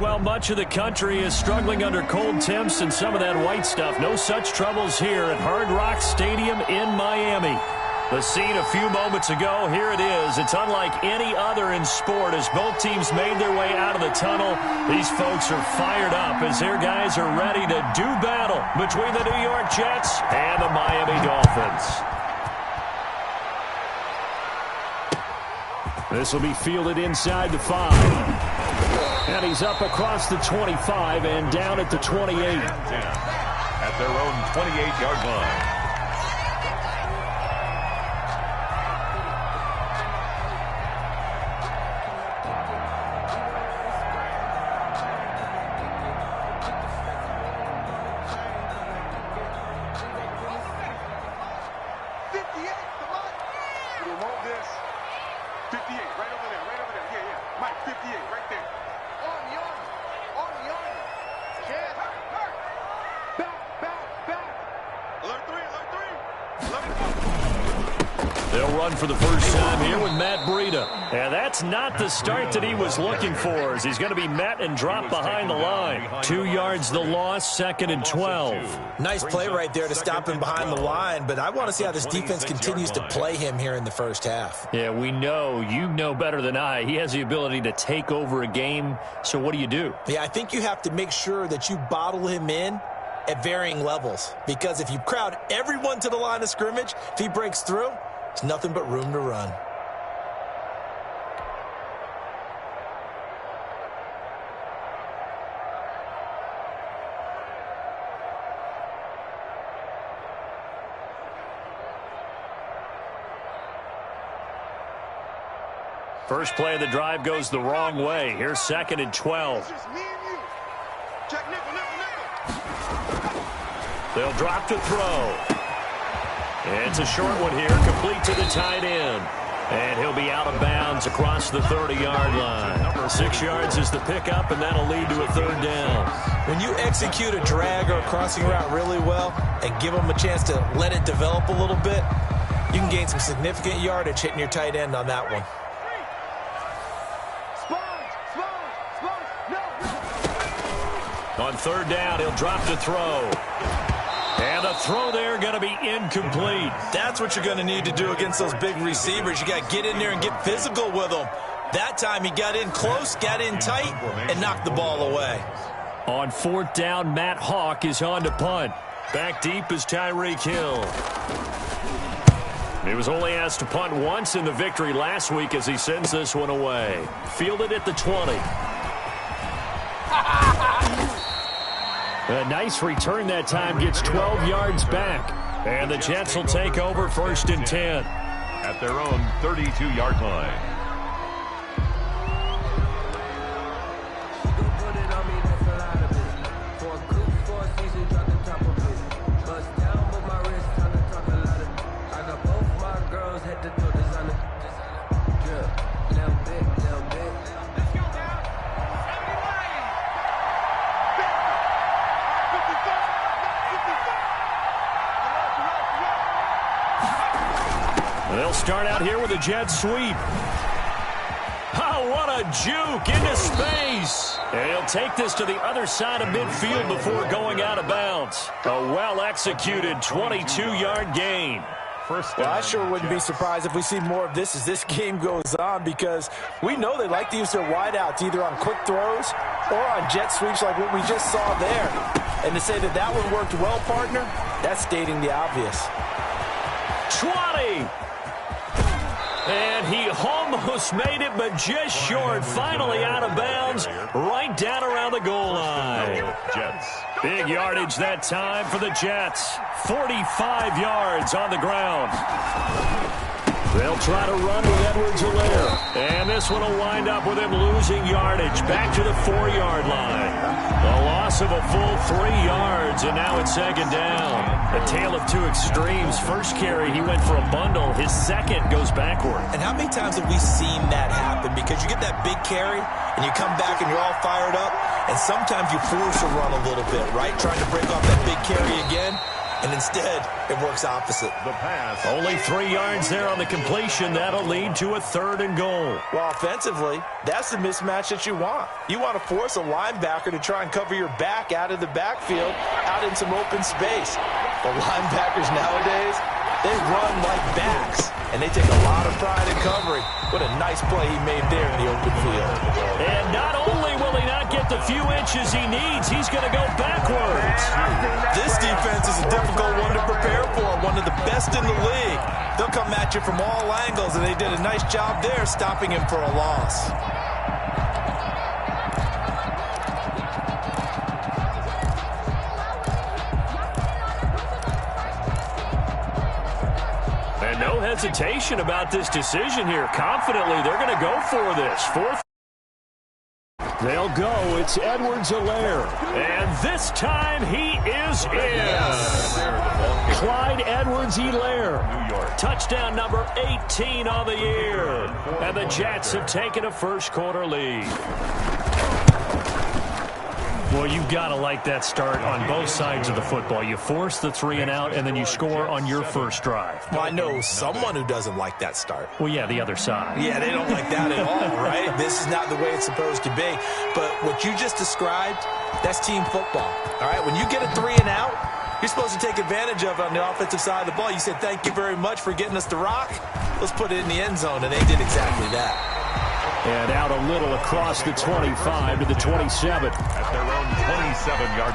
Well, much of the country is struggling under cold temps and some of that white stuff. No such troubles here at Hard Rock Stadium in Miami. The scene a few moments ago, here it is. It's unlike any other in sport as both teams made their way out of the tunnel. These folks are fired up as their guys are ready to do battle between the New York Jets and the Miami Dolphins. This will be fielded inside the 5. And he's up across the 25 and down at the 28. At their own 28-yard line. For the first time here with Matt Breida. And that's not the start that he was looking for, as he's going to be met and dropped behind the line. 2 yards the loss, 2nd and 12. Nice play right there to stop him behind the line, but I want to see how this defense continues to play him here in the first half. Yeah, we know. You know better than I. He has the ability to take over a game, so what do? Yeah, I think you have to make sure that you bottle him in at varying levels, because if you crowd everyone to the line of scrimmage, if he breaks through, it's nothing but room to run. First play of the drive goes the wrong way. Here's 2nd and 12. They'll drop to throw. It's a short one here, complete to the tight end. And he'll be out of bounds across the 30-yard line. 6 yards is the pickup, and that'll lead to a 3rd down. When you execute a drag or a crossing route really well and give them a chance to let it develop a little bit, you can gain some significant yardage hitting your tight end on that one. On 3rd down, he'll drop to throw. And the throw there going to be incomplete. That's what you're going to need to do against those big receivers. You got to get in there and get physical with them. That time he got in close, got in tight, and knocked the ball away. On 4th down, Matt Hawk is on to punt. Back deep is Tyreek Hill. He was only asked to punt once in the victory last week as he sends this one away. Fielded at the 20. A nice return that time, gets 12 yards back. And the Jets will take over 1st and 10. At their own 32-yard line. They'll start out here with a jet sweep. Oh, what a juke into space. And he'll take this to the other side of midfield before going out of bounds. A well-executed 22-yard gain. Well, I sure wouldn't be surprised if we see more of this as this game goes on, because we know they like to use their wideouts either on quick throws or on jet sweeps like what we just saw there. And to say that that one worked well, partner, that's stating the obvious. 20! And he almost made it, but just short. Finally out of bounds, right down around the goal line. Jets. Big yardage that time for the Jets. 45 yards on the ground. They'll try to run with Edwards-Helaire. And this one will wind up with him losing yardage back to the 4-yard line. A loss of a full 3 yards, and now it's 2nd down. A tale of two extremes. First carry, he went for a bundle. His second goes backward. And how many times have we seen that happen? Because you get that big carry, and you come back and you're all fired up, and sometimes you force a run a little bit, right? Trying to break off that big carry again. And instead, it works opposite. The pass. Only 3 yards there on the completion. That'll lead to a 3rd and goal. Well, offensively, that's the mismatch that you want. You want to force a linebacker to try and cover your back out of the backfield, out in some open space. The linebackers nowadays, they run like backs, and they take a lot of pride in covering. What a nice play he made there in the open field. And not only will he not get the few inches he needs, he's going to go backwards. This defense is a difficult one to prepare for, one of the best in the league. They'll come at you from all angles, and they did a nice job there stopping him for a loss. And no hesitation about this decision here. Confidently, they're going to go for this. 4th. They'll go. It's Edwards-Helaire. And this time he is in. Clyde Edwards-Helaire. Touchdown number 18 on the year. And the Jets have taken a first-quarter lead. Well, you've got to like that start on both sides of the football. You force the 3 and out, and then you score on your first drive. Well, I know someone who doesn't like that start. Well, yeah, the other side. Yeah, they don't like that at all, right? This is not the way it's supposed to be. But what you just described, that's team football, all right? When you get a 3 and out, you're supposed to take advantage of it on the offensive side of the ball. You said, thank you very much for getting us the rock. Let's put it in the end zone, and they did exactly that. And out a little across the 25 to the 27. At their own 27-yard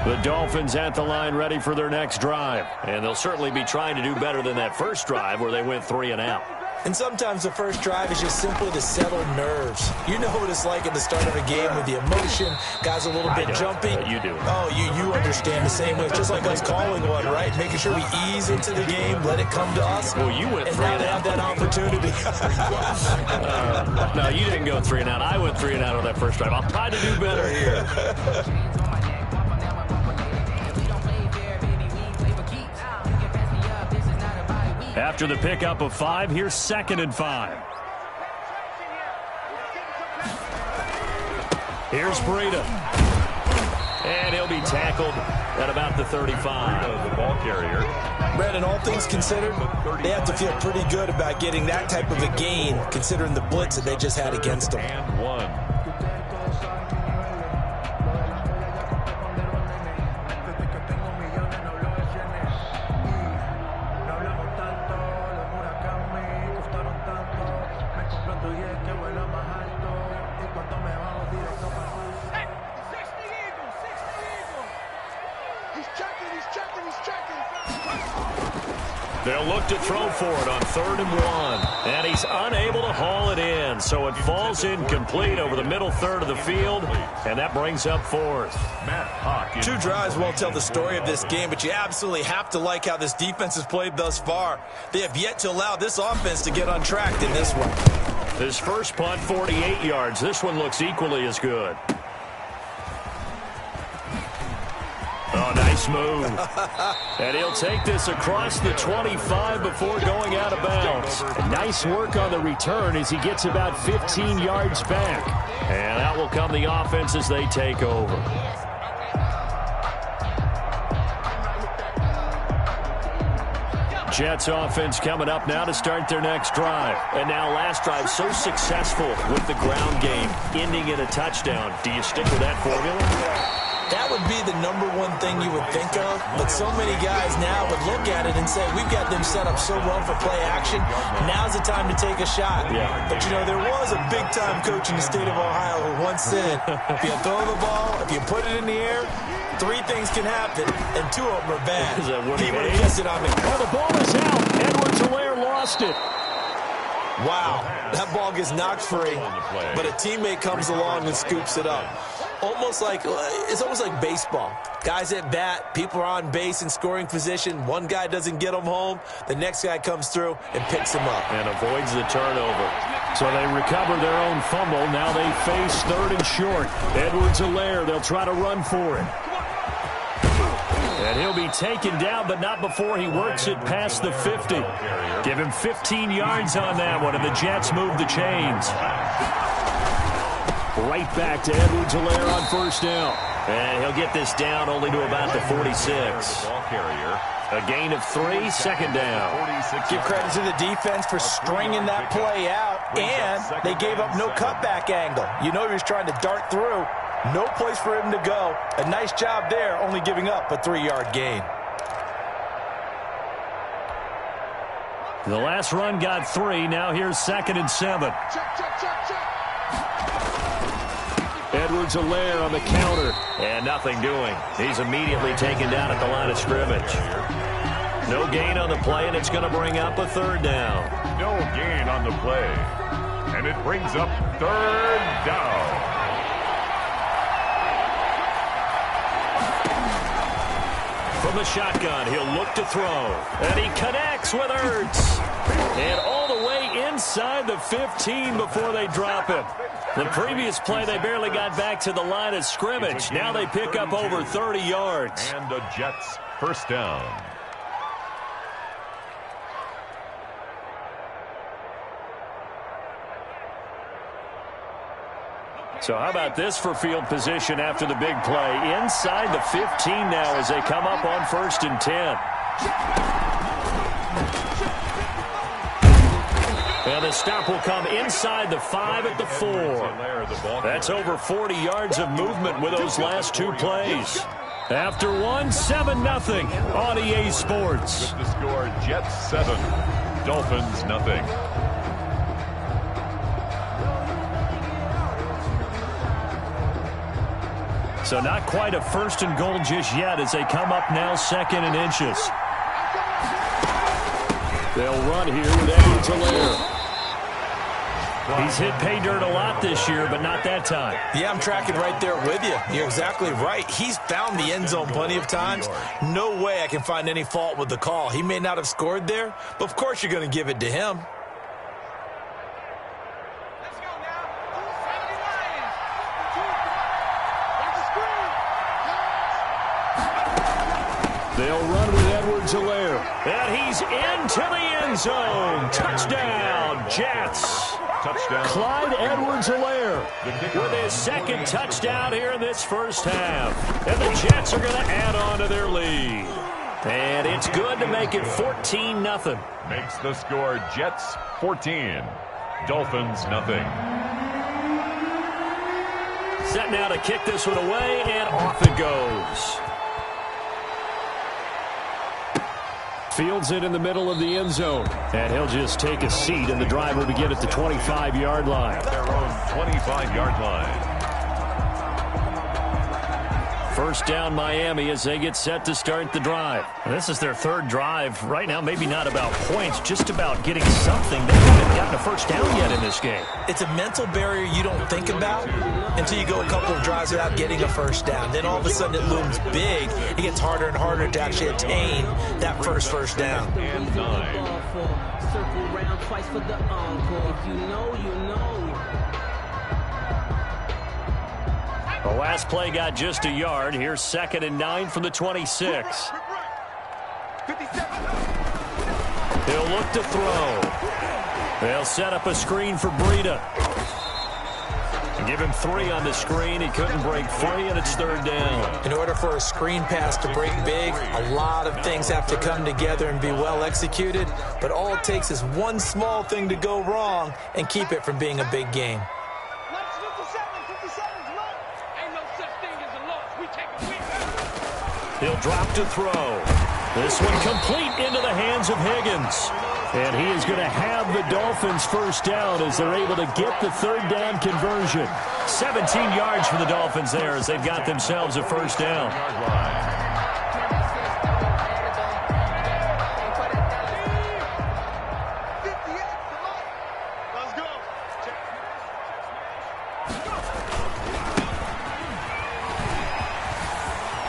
line. The Dolphins at the line ready for their next drive. And they'll certainly be trying to do better than that first drive where they went 3 and out. And sometimes the first drive is just simply to settle nerves. You know what it's like at the start of a game with the emotion. Guys a little bit jumpy. You do. Oh, you understand the same way. It's just like us calling one, right? Making sure we ease into the game, let it come to us. Well, you went 3 and now they have that opportunity. No, you didn't go 3 and out. I went 3 and out on that first drive. I'll try to do better here. After the pickup of 5, here's 2nd and 5. Here's Breida. And he'll be tackled at about the 35. The ball carrier. Brandon, all things considered, they have to feel pretty good about getting that type of a gain, considering the blitz that they just had against them. And 1. They'll look to throw for it on 3rd and 1. And he's unable to haul it in. So it falls incomplete over the middle third of the field. And that brings up 4th. 2 drives won't tell the story of this game, but you absolutely have to like how this defense has played thus far. They have yet to allow this offense to get untracked in this one. His first punt, 48 yards. This one looks equally as good. Oh, nice move. And he'll take this across the 25 before going out of bounds. Nice work on the return as he gets about 15 yards back. And out will come the offense as they take over. Jets offense coming up now to start their next drive. And now last drive so successful with the ground game, ending in a touchdown. Do you stick with that formula? That would be the number one thing you would think of, but so many guys now would look at it and say, we've got them set up so well for play action, now's the time to take a shot. Yeah. But, you know, there was a big-time coach in the state of Ohio who once said, if you throw the ball, if you put it in the air, 3 things can happen, and 2 of them are bad. Is that what he would have guessed it on me. Oh, the ball is out. Edwards-Helaire lost it. Wow, that ball gets knocked free, but a teammate comes along and scoops it up. It's almost like baseball. Guys at bat, people are on base in scoring position. One guy doesn't get them home. The next guy comes through and picks him up. And avoids the turnover. So they recover their own fumble. Now they face 3rd and short. Edwards-Helaire, they'll try to run for it. And he'll be taken down, but not before he works it past the 50. Give him 15 yards on that one, and the Jets move the chains. Right back to Edwards-Helaire on first down. And he'll get this down only to about the 46. A gain of 3, second down. Give credit to the defense for stringing that play out, and they gave up no cutback angle. You know he was trying to dart through. No place for him to go. A nice job there, only giving up a 3-yard gain. The last run got 3. Now here's 2nd and 7. Edwards-Helaire on the counter. And nothing doing. He's immediately taken down at the line of scrimmage. No gain on the play, and it's going to bring up a 3rd down. No gain on the play. And it brings up 3rd down. From the shotgun, he'll look to throw. And he connects with Ertz. And all the way inside the 15 before they drop him. The previous play, they barely got back to the line of scrimmage. Now they pick up over 30 yards. And the Jets, first down. So how about this for field position after the big play? Inside the 15 now as they come up on 1st and 10. And the stop will come inside the 5 at the 4. That's over 40 yards of movement with those last 2 plays. After one, 7-0 on EA Sports. With the score, Jets 7, Dolphins nothing. So not quite a 1st and goal just yet as they come up now 2nd and inches. They'll run here with Edwards-Helaire. He's hit pay dirt a lot this year, but not that time. Yeah, I'm tracking right there with you. You're exactly right. He's found the end zone plenty of times. No way I can find any fault with the call. He may not have scored there, but of course you're going to give it to him. They'll run with Edwards-Helaire. And he's into the end zone. Touchdown, Jets. Touchdown. Clyde Edwards-Helaire with his 2nd touchdown here in this first half. And the Jets are going to add on to their lead. And it's good to make it 14-0. Makes the score Jets 14, Dolphins nothing. Set now to kick this one away, and off it goes. Fields it in the middle of the end zone. And he'll just take a seat, and the drive will begin at the 25-yard line. Their own 25-yard line. First down, Miami, as they get set to start the drive. This is their 3rd drive. Right now, maybe not about points, just about getting something. They haven't gotten a first down yet in this game. It's a mental barrier you don't think about until you go a couple of drives without getting a first down. Then all of a sudden it looms big. It gets harder and harder to actually attain that first down. And 9. Circle round twice for the encore. If you know, you know. The last play got just a yard. Here's 2nd and 9 from the 26. He'll look to throw. They'll set up a screen for Breida. Give him 3 on the screen. He couldn't break free, and it's 3rd down. In order for a screen pass to break big, a lot of things have to come together and be well executed. But all it takes is one small thing to go wrong and keep it from being a big game. He'll drop to throw. This one complete into the hands of Higgins. And he is going to have the Dolphins first down as they're able to get the 3rd down conversion. 17 yards for the Dolphins there as they've got themselves a first down.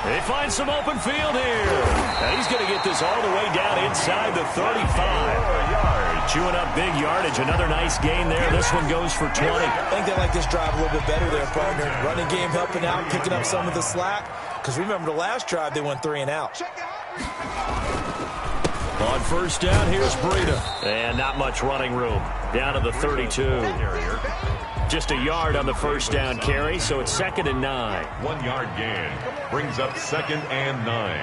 They find some open field here. And he's going to get this all the way down inside the 35. Chewing up big yardage. Another nice gain there. This one goes for 20. I think they like this drive a little bit better there, partner. Running game helping out, picking up some of the slack. because remember the last drive they went 3 and out. On first down, here's Breida. And not much running room. Down to the 32. Just a yard on the first down carry, so it's 2nd and 9. 1 yard gain brings up 2nd and 9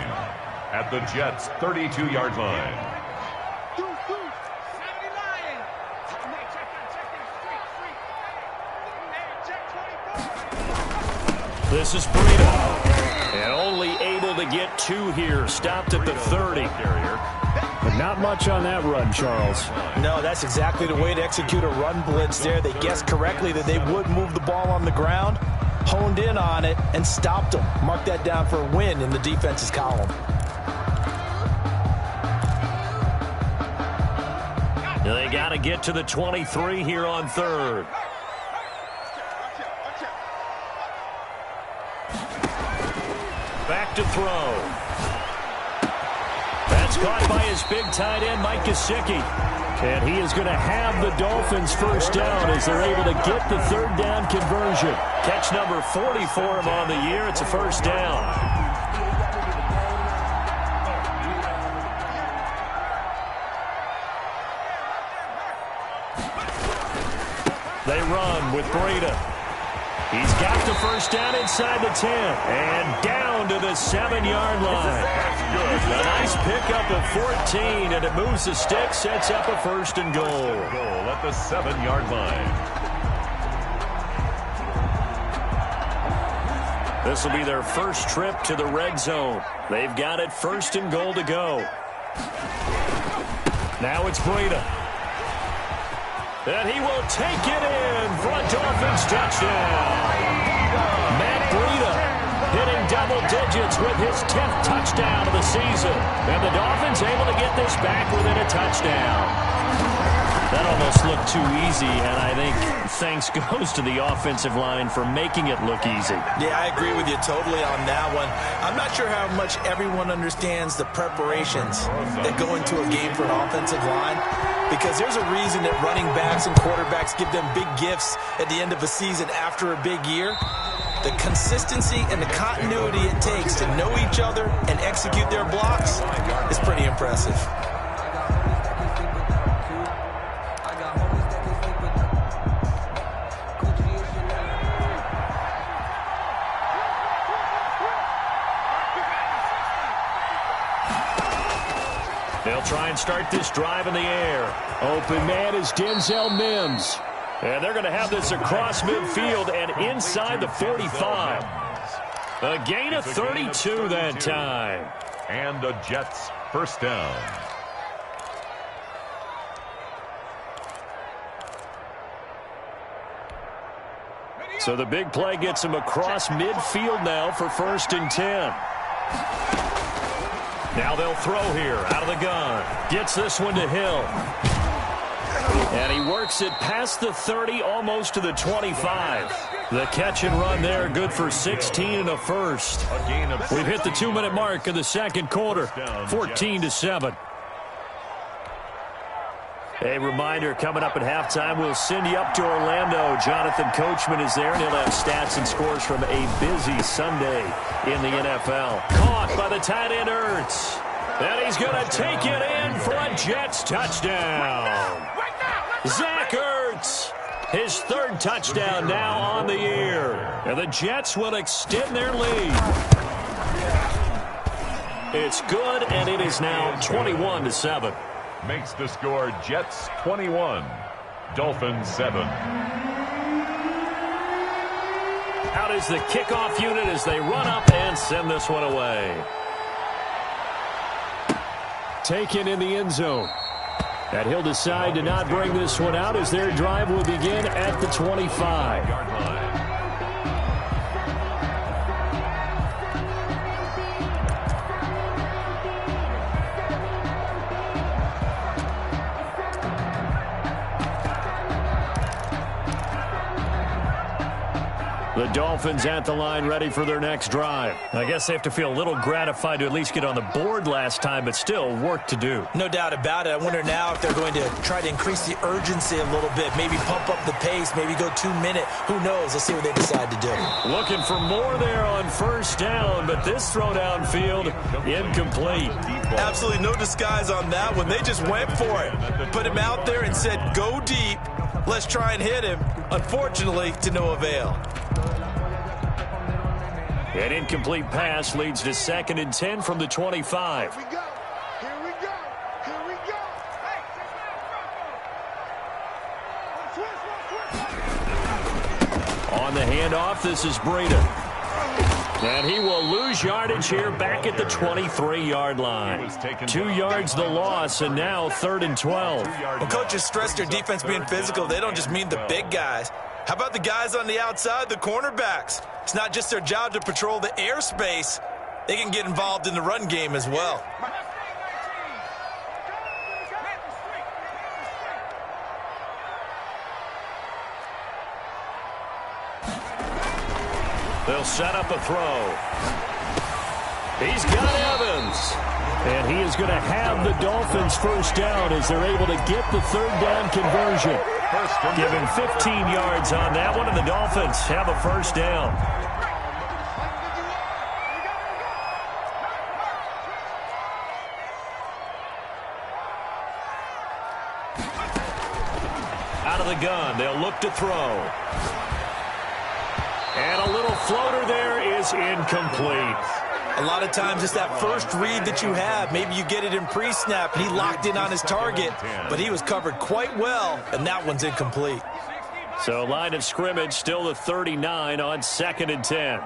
at the Jets' 32-yard line. This is Breida. And only able to get 2 here. Stopped at the 30. But not much on that run, Charles. No, that's exactly the way to execute a run blitz there. They guessed correctly that they would move the ball on the ground, honed in on it, and stopped them. Mark that down for a win in the defense's column. They got to get to the 23 here on 3rd. Back to throw. That's caught by his big tight end, Mike Gesicki. And he is going to have the Dolphins first down as they're able to get the 3rd down conversion. Catch number 40 for him on the year. It's a first down. They run with Breida. He's got the first down inside the 10 and down to the 7-yard line. A nice pickup of 14, and it moves the stick, sets up a 1st and goal. Goal at the 7-yard line. This will be their first trip to the red zone. They've got it 1st and goal to go. Now it's Breida. And he will take it in for a Dolphins touchdown. Matt Breida hitting double digits with his 10th touchdown of the season. And the Dolphins able to get this back within a touchdown. That almost looked too easy, and I think thanks goes to the offensive line for making it look easy. Yeah, I agree with you totally on that one. I'm not sure how much everyone understands the preparations that go into a game for an offensive line, because there's a reason that running backs and quarterbacks give them big gifts at the end of a season after a big year. The consistency and the continuity it takes to know each other and execute their blocks is pretty impressive. They'll try and start this drive in the air. Open man is Denzel Mims. And they're going to have this across midfield and inside the 45. A gain of 32 that time. And the Jets first down. So the big play gets him across midfield now for 1st and 10. Now they'll throw here out of the gun. Gets this one to Hill. And he works it past the 30, almost to the 25. The catch and run there, good for 16 and a first. We've hit the 2-minute mark of the 2nd quarter, 14-7. A reminder, coming up at halftime, we'll send you up to Orlando. Jonathan Coachman is there, and he'll have stats and scores from a busy Sunday in the NFL. Caught by the tight end, Ertz. And he's going to take it in for a Jets touchdown. Zach Ertz, his 3rd touchdown now on the year. And the Jets will extend their lead. It's good, and it is now 21-7. Makes the score Jets 21, Dolphins 7. Out is the kickoff unit as they run up and send this one away. Taken in the end zone. And he'll decide to not bring this one out as their drive will begin at the 25-yard line. The Dolphins at the line ready for their next drive. I guess they have to feel a little gratified to at least get on the board last time, but still work to do. No doubt about it. I wonder now if they're going to try to increase the urgency a little bit, maybe pump up the pace, maybe go 2 minute. Who knows? Let's see what they decide to do. Looking for more there on first down, but this throw downfield incomplete. Absolutely no disguise on that one. They just went for it. Put him out there and said, go deep. Let's try and hit him. Unfortunately, to no avail. An incomplete pass leads to 2nd and 10 from the 25. Here we go. Here we go. Here we go. On the handoff, this is Breida. And he will lose yardage here back at the 23-yard line. 2 yards the loss, and now 3rd and 12. When coaches stress their defense being physical, they don't just mean the big guys. How about the guys on the outside, the cornerbacks? It's not just their job to patrol the airspace. They can get involved in the run game as well. They'll set up a throw. He's got Evans. And he is going to have the Dolphins first down as they're able to get the 3rd down conversion. Give him 15 yards on that one, and the Dolphins have a first down. Out of the gun, they'll look to throw. And a little floater there is incomplete. A lot of times it's that first read that you have. Maybe you get it in pre-snap, and he locked in on his target, but he was covered quite well, and that one's incomplete. So line of scrimmage still the 39 on 2nd and 10.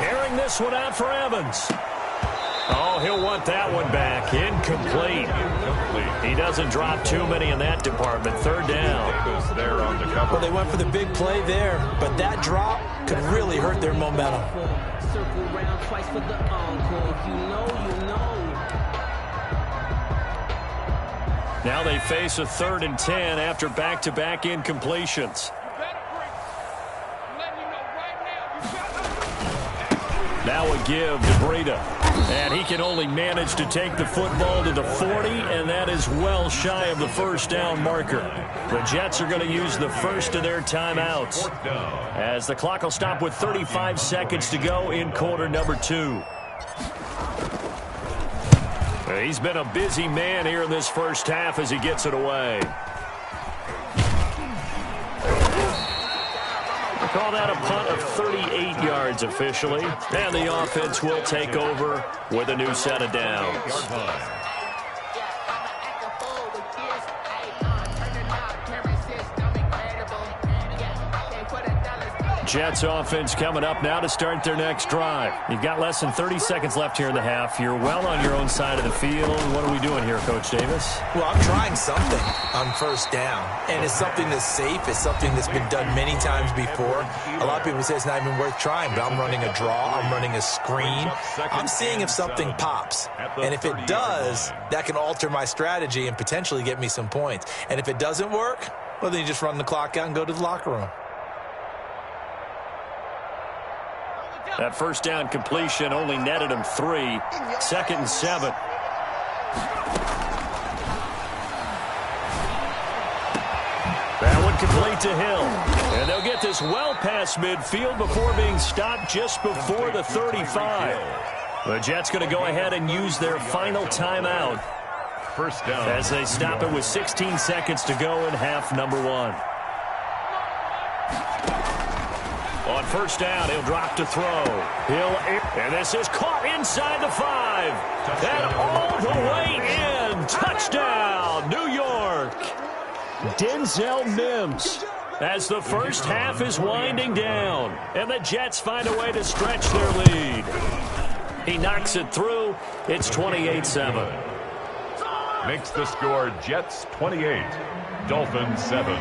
Airing this one out for Evans. Oh, he'll want that one back. Incomplete. He doesn't drop too many in that department. 3rd down. Well, they went for the big play there, but that drop could really hurt their momentum. Circle round twice for the encore. If you know, you know. Now they face a 3rd and 10 after back-to-back incompletions. Now a give to Breida. And he can only manage to take the football to the 40, and that is well shy of the first down marker. The Jets are going to use the first of their timeouts, as the clock will stop with 35 seconds to go in quarter number 2. He's been a busy man here in this first half as he gets it away. Call that a punt of 38 yards officially. And the offense will take over with a new set of downs. Jets offense coming up now to start their next drive. You've got less than 30 seconds left here in the half. You're well on your own side of the field. What are we doing here, Coach Davis? Well, I'm trying something on first down, and it's something that's safe. It's something that's been done many times before. A lot of people say it's not even worth trying, but I'm running a draw. I'm running a screen. I'm seeing if something pops, and if it does, that can alter my strategy and potentially get me some points. And if it doesn't work, well, then you just run the clock out and go to the locker room. That first down completion only netted him 3. 2nd and 7. That one complete to Hill. And they'll get this well past midfield before being stopped just before the 35. The Jets going to go ahead and use their final timeout. First down. As they stop it with 16 seconds to go in half number 1. On first down, he'll drop to throw. And this is caught inside the 5. And all the way in. Touchdown, New York. Denzel Mims. As the first half is winding down. And the Jets find a way to stretch their lead. He knocks it through. It's 28-7. Makes the score Jets 28, Dolphins 7.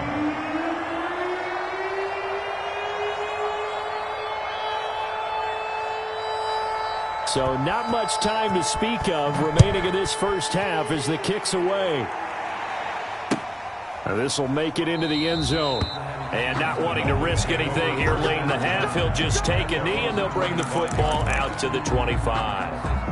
So not much time to speak of remaining in this first half as the kick's away. This will make it into the end zone. And not wanting to risk anything here late in the half, he'll just take a knee and they'll bring the football out to the 25.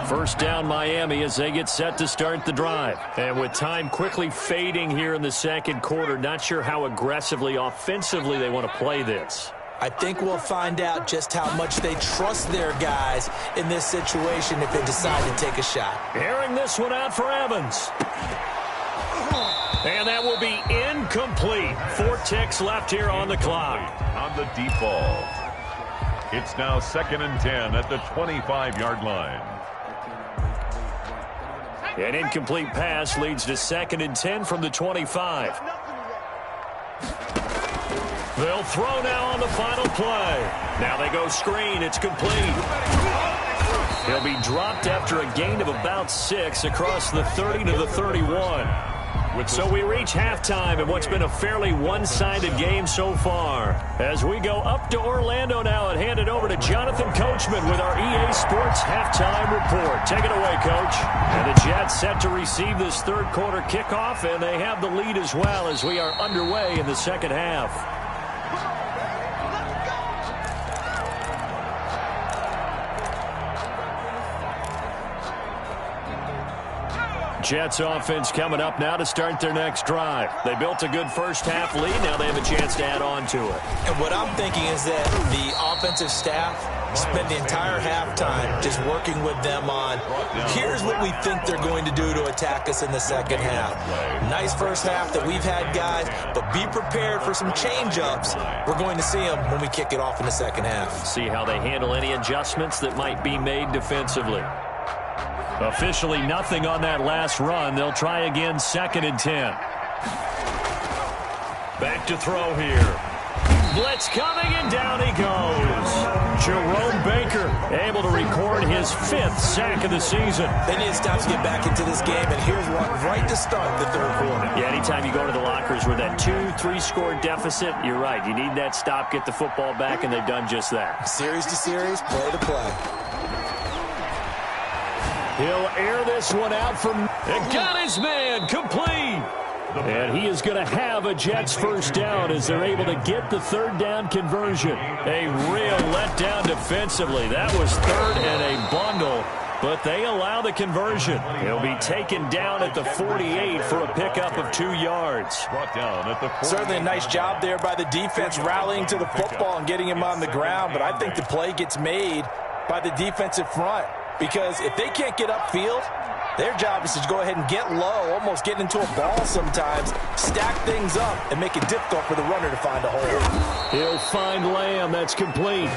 First down Miami as they get set to start the drive. And with time quickly fading here in the second quarter, not sure how aggressively, offensively they want to play this. I think we'll find out just how much they trust their guys in this situation if they decide to take a shot. Airing this one out for Evans. And that will be incomplete. 4 ticks left here on the clock. On the deep ball. It's now 2nd and 10 at the 25-yard line. An incomplete pass leads to 2nd and 10 from the 25. They'll throw now on the final play. Now they go screen. It's complete. He'll be dropped after a gain of about 6 across the 30 to the 31. So we reach halftime in what's been a fairly one-sided game so far. As we go up to Orlando now and hand it over to Jonathan Coachman with our EA Sports Halftime Report. Take it away, Coach. And the Jets set to receive this third quarter kickoff, and they have the lead as well as we are underway in the second half. Jets offense coming up now to start their next drive. They built a good first half lead. Now they have a chance to add on to it. And what I'm thinking is that the offensive staff spent the entire halftime just working with them on, here's what we think they're going to do to attack us in the second half. Nice first half that we've had, guys, but be prepared for some change-ups. We're going to see them when we kick it off in the second half. See how they handle any adjustments that might be made defensively. Officially nothing on that last run. They'll try again, 2nd and 10. Back to throw here. Blitz coming, and down he goes. Jerome Baker able to record his 5th sack of the season. They need to stop to get back into this game, and here's one right to start the third quarter. Yeah, anytime you go to the lockers with that 2-3 score deficit, you're right. You need that stop, get the football back, and they've done just that. Series to series, play to play. He'll air this one out from and got his man complete. And he is going to have a Jets first down as they're able to get the third down conversion. A real letdown defensively. That was third and a bundle, but they allow the conversion. He'll be taken down at the 48 for a pickup of 2 yards. Brought down at the 48. Certainly a nice job there by the defense rallying to the football and getting him on the ground, but I think the play gets made by the defensive front. Because if they can't get upfield, their job is to go ahead and get low, almost get into a ball sometimes, stack things up, and make it difficult for the runner to find a hole. He'll find Lamb. That's complete.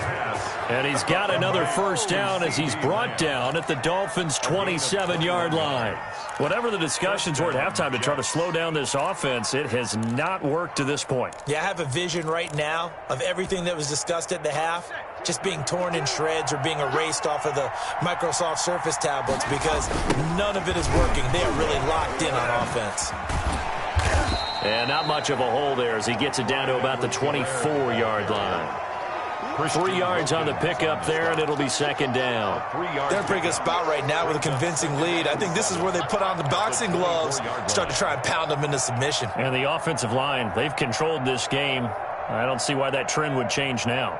And he's got another first down as he's brought down at the Dolphins' 27-yard line. Whatever the discussions were at halftime to try to slow down this offense, it has not worked to this point. Yeah, I have a vision right now of everything that was discussed at the half just being torn in shreds or being erased off of the Microsoft Surface tablets because none of it is working. They are really locked in on offense. And not much of a hole there as he gets it down to about the 24-yard line. 3 yards on the pickup there, and it'll be 2nd down. They're in a pretty good spot right now with a convincing lead. I think this is where they put on the boxing gloves, start to try and pound them into submission. And the offensive line, they've controlled this game. I don't see why that trend would change now.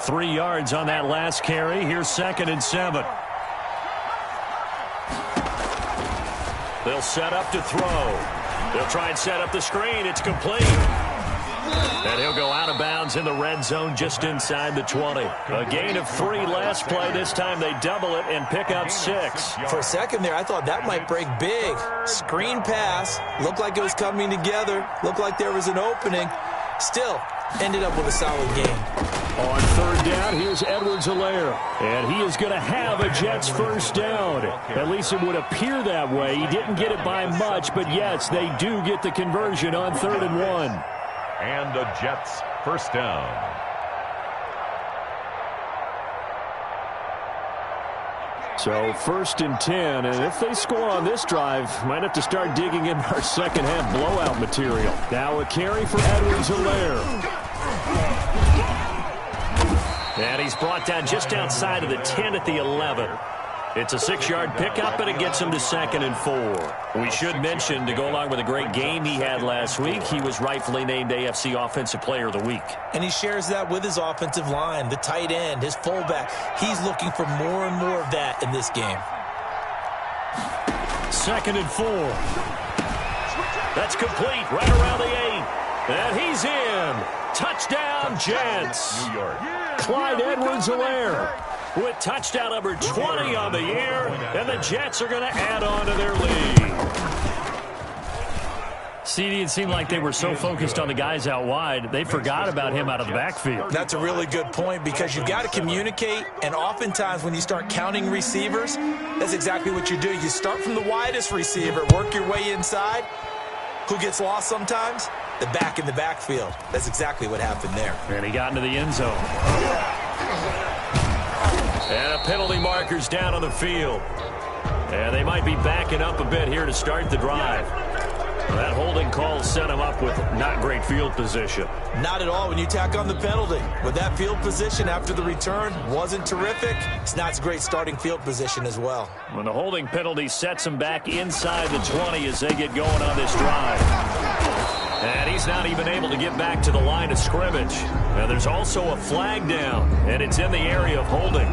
3 yards on that last carry. Here's 2nd and 7. They'll set up to throw. They'll try and set up the screen. It's complete. And he'll go out of bounds in the red zone just inside the 20. A gain of 3 last play. This time they double it and pick up 6. For a second there, I thought that might break big. Screen pass. Looked like it was coming together. Looked like there was an opening. Still, ended up with a solid game. On 3rd down, here's Edwards-Helaire. And he is going to have a Jets first down. At least it would appear that way. He didn't get it by much, but yes, they do get the conversion on 3rd and 1. And the Jets first down. So 1st and 10, and if they score on this drive, might have to start digging in our second half blowout material. Now a carry for Edwards-Helaire. And he's brought down just outside of the 10 at the 11. It's a 6-yard pickup, and it gets him to 2nd and 4. We should mention, to go along with a great game he had last week, he was rightfully named AFC Offensive Player of the Week. And he shares that with his offensive line, the tight end, his fullback. He's looking for more and more of that in this game. 2nd and 4. That's complete right around the 8. And he's in. Touchdown, Jets. New York. Clyde Edwards-Helaire with touchdown number 20 on the year, and the Jets are going to add on to their lead. CD, it seemed like they were so focused on the guys out wide, they forgot about him out of the backfield. That's a really good point, because you've got to communicate, and oftentimes when you start counting receivers, that's exactly what you do. You start from the widest receiver, work your way inside. Who gets lost sometimes? The back in the backfield. That's exactly what happened there. And he got into the end zone. And a penalty marker's down on the field. And they might be backing up a bit here to start the drive. That holding call set him up with not great field position. Not at all when you tack on the penalty. With that field position after the return wasn't terrific, it's not a great starting field position as well. When the holding penalty sets him back inside the 20 as they get going on this drive. And he's not even able to get back to the line of scrimmage. Now there's also a flag down, and it's in the area of holding.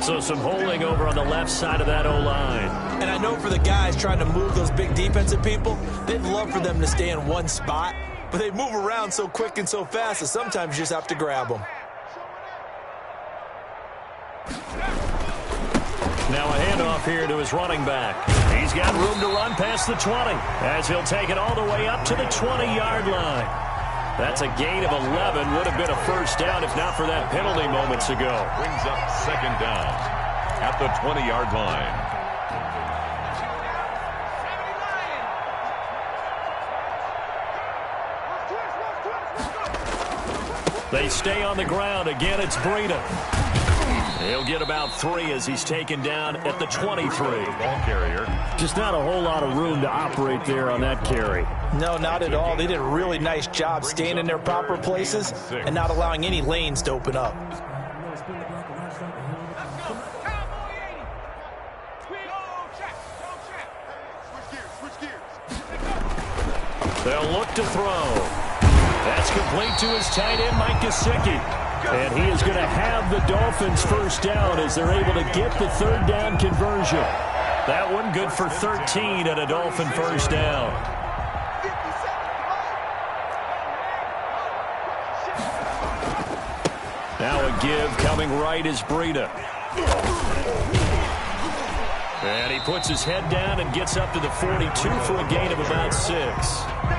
So some holding over on the left side of that O-line. And I know for the guys trying to move those big defensive people, they'd love for them to stay in one spot, but they move around so quick and so fast that sometimes you just have to grab them. Now a handoff here to his running back. He's got room to run past the 20 as he'll take it all the way up to the 20-yard line. That's a gain of 11. Would have been a first down if not for that penalty moments ago. Brings up 2nd down at the 20-yard line. They stay on the ground. Again, it's Breida. He'll get about 3 as he's taken down at the 23. Ball carrier. Just not a whole lot of room to operate there on that carry. No, not at all. They did a really nice job staying in their proper places and not allowing any lanes to open up. They'll look to throw. That's complete to his tight end, Mike Gesicki. And he is going to have the Dolphins first down as they're able to get the 3rd down conversion. That one good for 13 and a Dolphin first down. Now a give coming right is Breida. And he puts his head down and gets up to the 42 for a gain of about 6.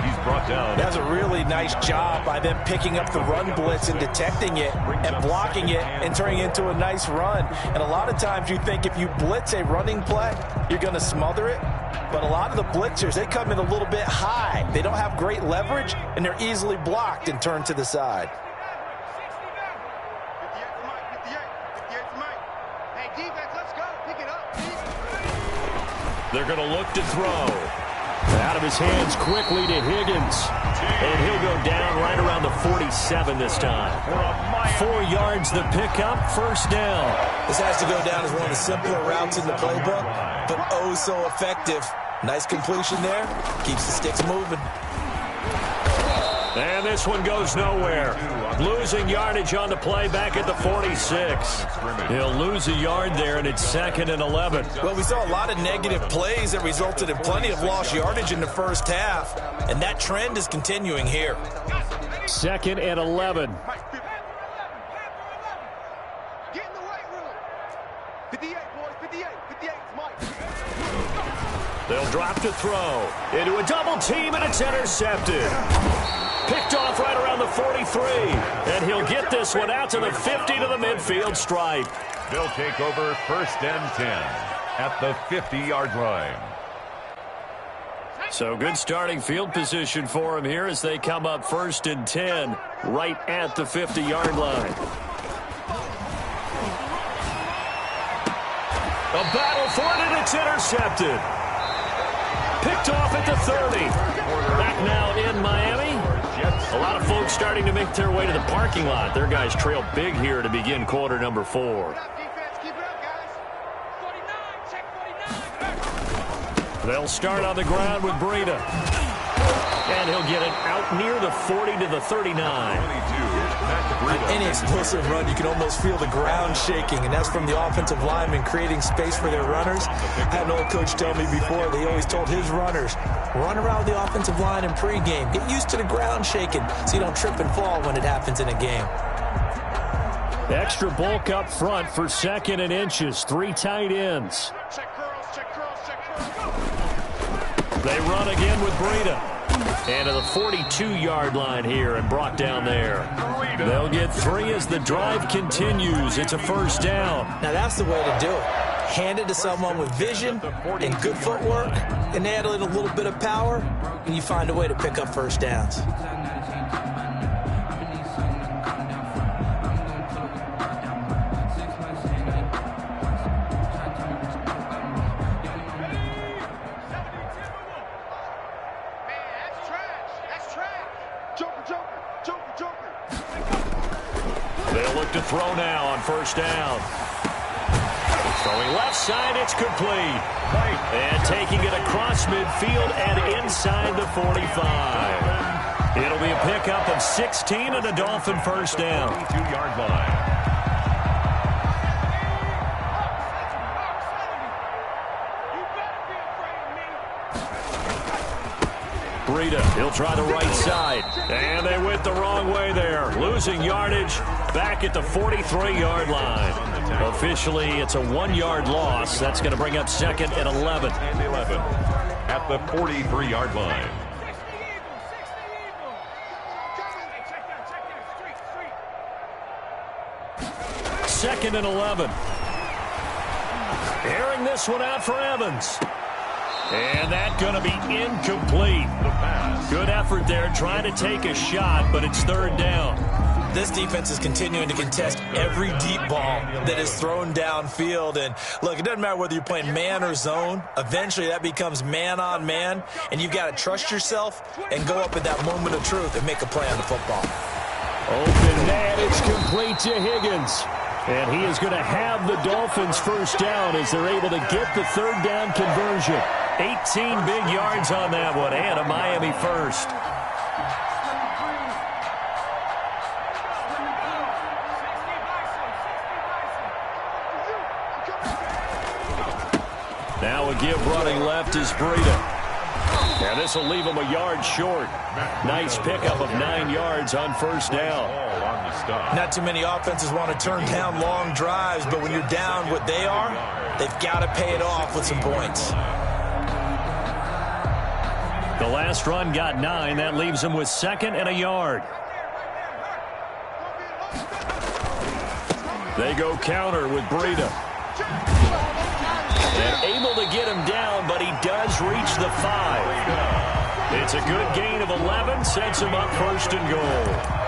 He's brought down. That's a really nice job by them picking up the run blitz and detecting it and blocking it and turning it into a nice run. And a lot of times you think if you blitz a running play, you're going to smother it. But a lot of the blitzers, they come in a little bit high. They don't have great leverage, and they're easily blocked and turned to the side. They're going to look to throw. Out of his hands quickly to Higgins. And he'll go down right around the 47 this time. 4 yards the pickup, first down. This has to go down as one of the simpler routes in the playbook, but oh so effective. Nice completion there. Keeps the sticks moving. And this one goes nowhere. Losing yardage on the play back at the 46. He'll lose a yard there, and it's 2nd and 11. Well, we saw a lot of negative plays that resulted in plenty of lost yardage in the first half, and that trend is continuing here. 2nd and 11. Get in the weight room. 58, boys, 58. 58 is Mike. They'll drop to throw. Into a double team, and it's intercepted. Picked off right around the 43. And he'll get this one out to the 50 to the midfield stripe. They'll take over 1st and 10 at the 50-yard line. So good starting field position for him here as they come up 1st and 10 right at the 50-yard line. A battle for it, and it's intercepted. Picked off at the 30. Back now in Miami. A lot of folks starting to make their way to the parking lot. Their guys trail big here to begin quarter number 4. They'll start on the ground with Breida. And he'll get it out near the 40 to the 39. Any explosive run, you can almost feel the ground shaking, and that's from the offensive linemen creating space for their runners. I had an old coach tell me before, they always told his runners, run around the offensive line in pregame. Get used to the ground shaking so you don't trip and fall when it happens in a game. Extra bulk up front for 2nd and inches. 3 tight ends. They run again with Breida. And to the 42-yard line here and brought down there. They'll get 3 as the drive continues. It's a first down. Now that's the way to do it. Hand it to someone with vision and good footwork, and add in a little bit of power, and you find a way to pick up first downs. To throw now on first down. Throwing left side, it's complete. And taking it across midfield and inside the 45. It'll be a pickup of 16 and a Dolphin first down. 22-yard line. Breida, he'll try the right side. And they went the wrong way there. Losing yardage back at the 43-yard line. Officially, it's a 1-yard loss. That's going to bring up 2nd and 11. And 11 at the 43-yard line. Second and 11. Airing this one out for Evans. And that's going to be incomplete. Good effort there, trying to take a shot, but it's 3rd down. This defense is continuing to contest every deep ball that is thrown downfield. And, look, it doesn't matter whether you're playing man or zone. Eventually, that becomes man-on-man, and you've got to trust yourself and go up at that moment of truth and make a play on the football. Open net, it's complete to Higgins. And he is going to have the Dolphins first down as they're able to get the 3rd down conversion. 18 big yards on that one, and a Miami first. Now a give running left is Breida. And this will leave him a yard short. Nice pickup of 9 yards on first down. Not too many offenses want to turn down long drives, but when you're down what they are, they've got to pay it off with some points. The last run got 9. That leaves him with 2nd and a yard. They go counter with Breida. And able to get him down, but he does reach the 5. It's a good gain of 11, sets him up 1st and goal.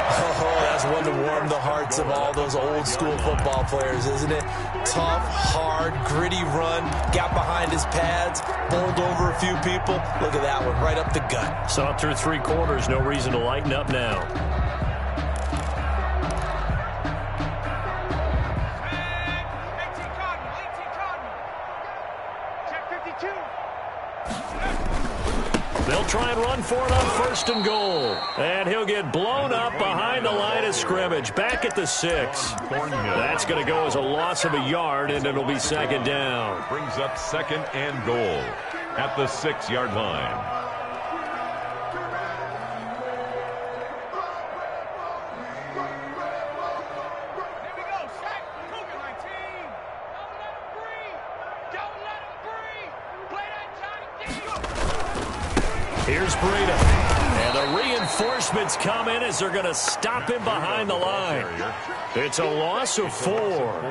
Oh, that's one to warm the hearts of all those old-school football players, isn't it? Tough, hard, gritty run, got behind his pads, bowled over a few people. Look at that one, right up the gut. Saw through 3 quarters, no reason to lighten up now. They'll try and run for it on 1st and goal. And he'll get blown up behind the line of scrimmage. Back at the 6. That's going to go as a loss of a yard, and it'll be 2nd down. Brings up 2nd and goal at the 6-yard line. Here's Breida. And the reinforcements come in as they're going to stop him behind the line. It's a loss of 4.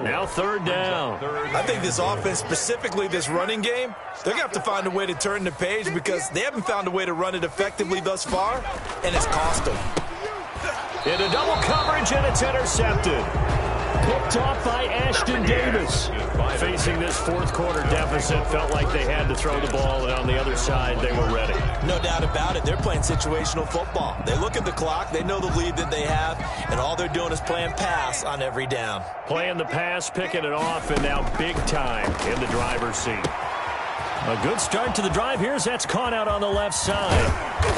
Now 3rd down. I think this offense, specifically this running game, they're going to have to find a way to turn the page because they haven't found a way to run it effectively thus far, and it's cost them. Into double coverage, and it's intercepted. picked off by Ashton Davis. Facing this fourth quarter deficit, felt like they had to throw the ball, and on the other side, they were ready. No doubt about it. They're playing situational football. They look at the clock, they know the lead that they have, and all they're doing is playing pass on every down. Playing the pass, picking it off, and now big time in the driver's seat. A good start to the drive. That's caught out on the left side.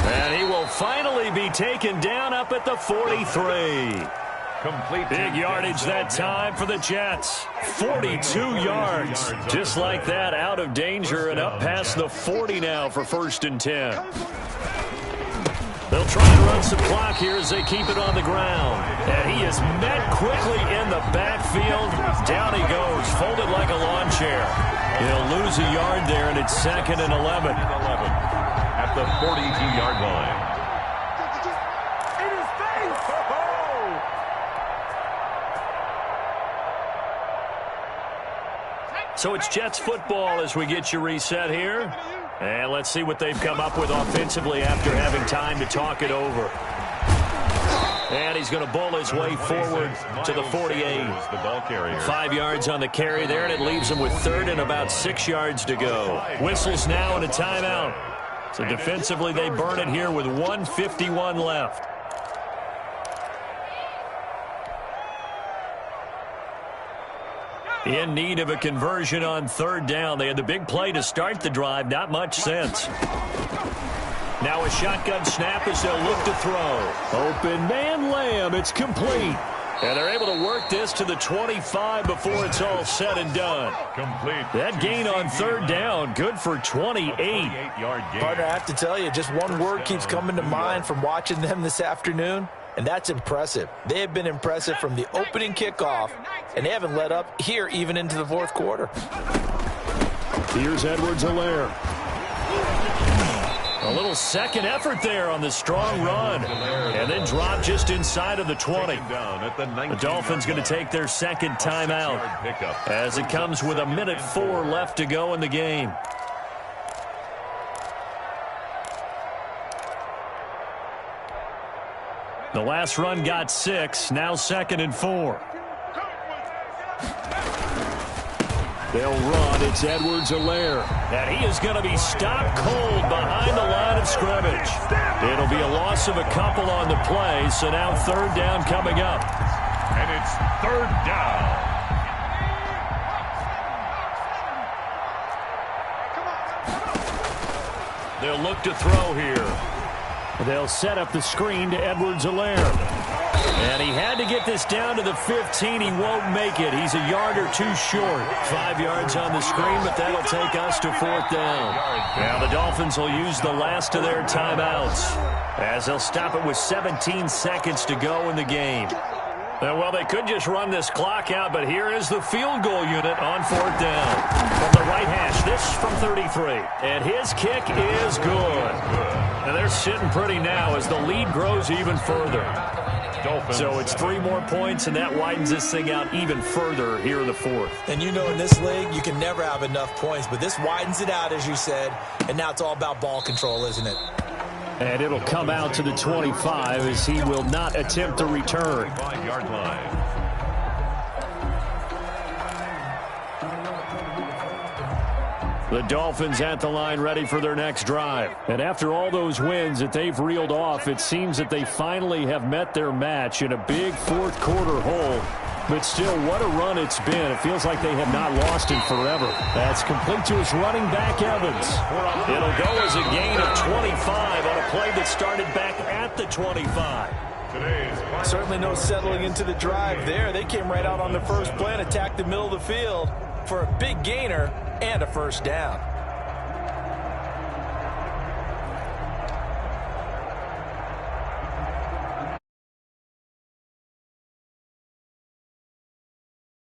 And he will finally be taken down up at the 43. Big yardage that time for the Jets. 42 yards. Just like that, out of danger and up past the 40 now for 1st and 10. They'll try and run some clock here as they keep it on the ground. And he is met quickly in the backfield. Down he goes, folded like a lawn chair. He'll lose a yard there, and it's 2nd and 11. At the 42-yard line. So it's Jets football as we get you reset here. And let's see what they've come up with offensively after having time to talk it over. And he's going to bowl his way forward to the 48. 5 yards on the carry there, and it leaves him with 3rd and about 6 yards to go. Whistles now and a timeout. So defensively, they burn it here with 1:51 left. In need of a conversion on 3rd down. They had the big play to start the drive. Not much sense. Now a shotgun snap as they'll look to throw. Open man Lamb. It's complete. And they're able to work this to the 25 before it's all said and done. Complete. That gain on 3rd down, good for 28. Partner, I have to tell you, just one word keeps coming to mind from watching them this afternoon, and that's impressive. They have been impressive from the opening kickoff, and they haven't let up here even into the 4th quarter. Here's Edwards-Helaire. A little second effort there on the strong run. And then drop just inside of the 20. The Dolphins going to take their 2nd timeout as it comes with 1:04 left to go in the game. The last run got 6. Now 2nd and 4. They'll run. It's Edwards-Helaire. And he is going to be stopped cold behind the line of scrimmage. It'll be a loss of a couple on the play, so now 3rd down coming up. And it's 3rd down. They'll look to throw here. They'll set up the screen to Edwards-Helaire. And he had to get this down to the 15. He won't make it. He's a yard or 2 short. 5 yards on the screen, but that'll take us to 4th down. Now the Dolphins will use the last of their timeouts as they'll stop it with 17 seconds to go in the game. Well, they could just run this clock out, but here is the field goal unit on 4th down. From the right hash, this from 33. And his kick is good. And they're sitting pretty now as the lead grows even further. So it's 3 more points, and that widens this thing out even further here in the 4th. And you know in this league, you can never have enough points, but this widens it out, as you said, and now it's all about ball control, isn't it? And it'll come out to the 25 as he will not attempt to return. 5-yard line. The Dolphins at the line ready for their next drive. And after all those wins that they've reeled off, it seems that they finally have met their match in a big 4th quarter hole. But still, what a run it's been. It feels like they have not lost in forever. That's complete to his running back, Evans. It'll go as a gain of 25 on a play that started back at the 25. Certainly no settling into the drive there. They came right out on the first play and attacked the middle of the field for a big gainer and a 1st down.